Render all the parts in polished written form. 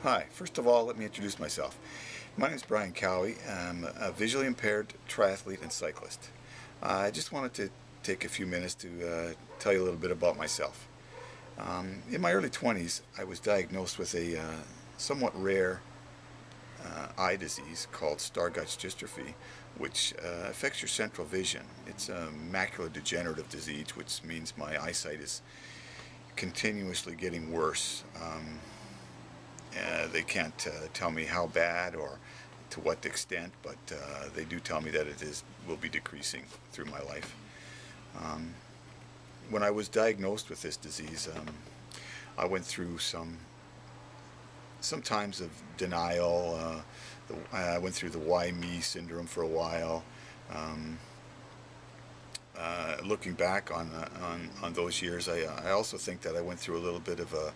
Hi, first of all, let me introduce myself. My name is Brian Cowie. I'm a visually impaired triathlete and cyclist. I just wanted to take a few minutes to tell you a little bit about myself. In my early 20s, I was diagnosed with a somewhat rare eye disease called Stargardt Dystrophy, which affects your central vision. It's a macular degenerative disease, which means my eyesight is continuously getting worse. They can't tell me how bad or to what extent, but they do tell me that will be decreasing through my life. When I was diagnosed with this disease, I went through some times of denial. I went through the why me syndrome for a while. Looking back on those years, I also think that I went through a little bit of a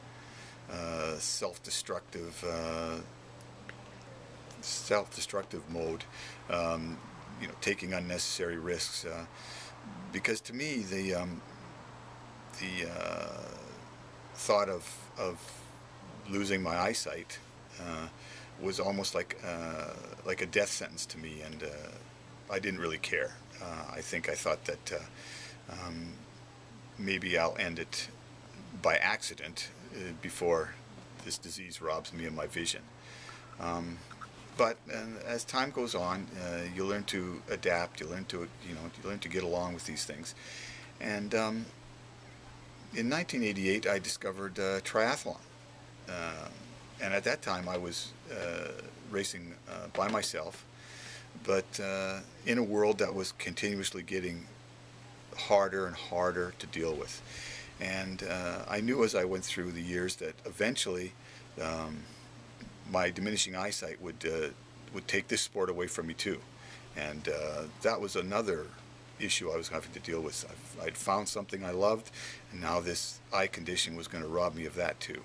self-destructive mode, taking unnecessary risks, because to me the thought of losing my eyesight was almost like a death sentence to me, and I didn't really care. I thought that maybe I'll end it by accident before this disease robs me of my vision. But as time goes on, you learn to adapt. You learn to get along with these things. And in 1988, I discovered triathlon. And at that time, I was racing by myself, but in a world that was continuously getting harder and harder to deal with. And I knew as I went through the years that eventually my diminishing eyesight would take this sport away from me too. And that was another issue I was having to deal with. I'd found something I loved, and now this eye condition was going to rob me of that too.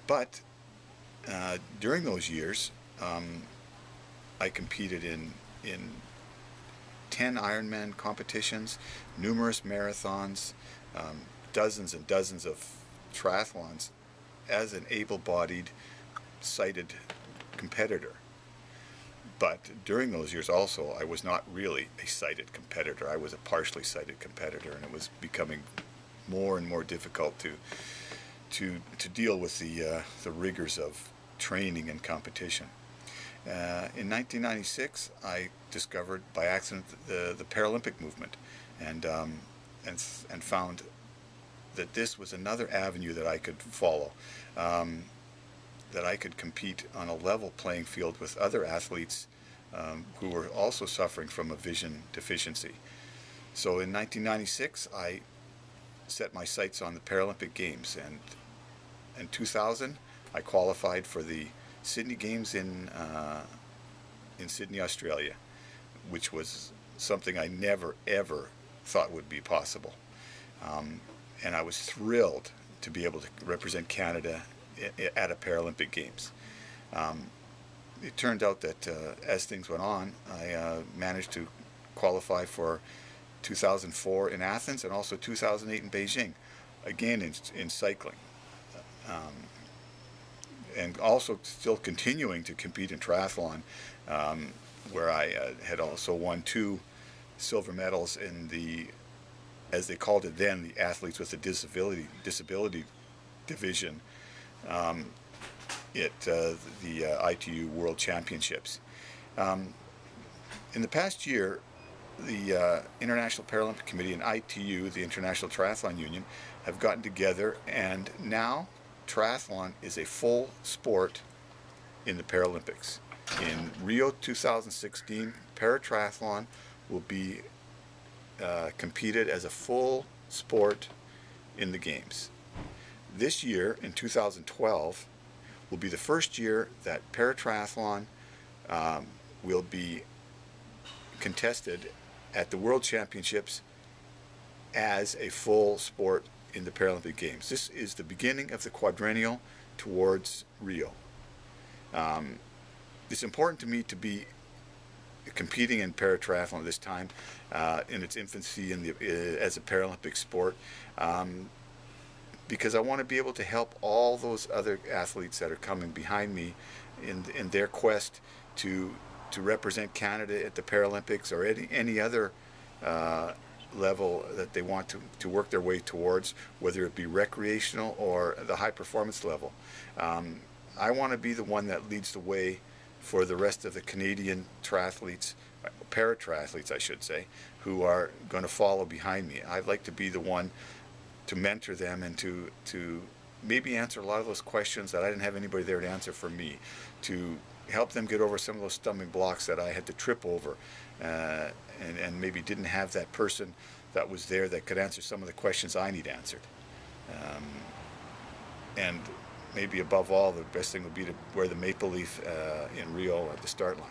But during those years, I competed in 10 Ironman competitions, numerous marathons, dozens and dozens of triathlons as an able-bodied, sighted competitor. But during those years also, I was not really a sighted competitor. I was a partially sighted competitor, and it was becoming more and more difficult to deal with the rigors of training and competition. In 1996, I discovered by accident the Paralympic movement, and found that this was another avenue that I could follow, that I could compete on a level playing field with other athletes who were also suffering from a vision deficiency. So in 1996, I set my sights on the Paralympic Games, and in 2000, I qualified for the Sydney Games in Sydney, Australia, which was something I never ever thought would be possible. And I was thrilled to be able to represent Canada at a Paralympic Games. It turned out that as things went on, I managed to qualify for 2004 in Athens and also 2008 in Beijing, again in cycling. And also still continuing to compete in triathlon, where I had also won 2 silver medals in the, as they called it then, the athletes with a disability division at the ITU World Championships. In the past year, the International Paralympic Committee and ITU, the International Triathlon Union, have gotten together, and now triathlon is a full sport in the Paralympics. In Rio 2016, paratriathlon will be competed as a full sport in the Games. This year, in 2012, will be the first year that paratriathlon will be contested at the World Championships as a full sport in the Paralympic Games. This is the beginning of the quadrennial towards Rio. It's important to me to be competing in paratriathlon at this time, in its infancy as a Paralympic sport, because I want to be able to help all those other athletes that are coming behind me in their quest to represent Canada at the Paralympics or any other level that they want to work their way towards, whether it be recreational or the high performance level. I want to be the one that leads the way for the rest of the Canadian triathletes, paratriathletes I should say, who are going to follow behind me. I'd like to be the one to mentor them and to maybe answer a lot of those questions that I didn't have anybody there to answer for me, to help them get over some of those stumbling blocks that I had to trip over, and maybe didn't have that person that was there that could answer some of the questions I need answered. And maybe above all, the best thing would be to wear the maple leaf in Rio at the start line.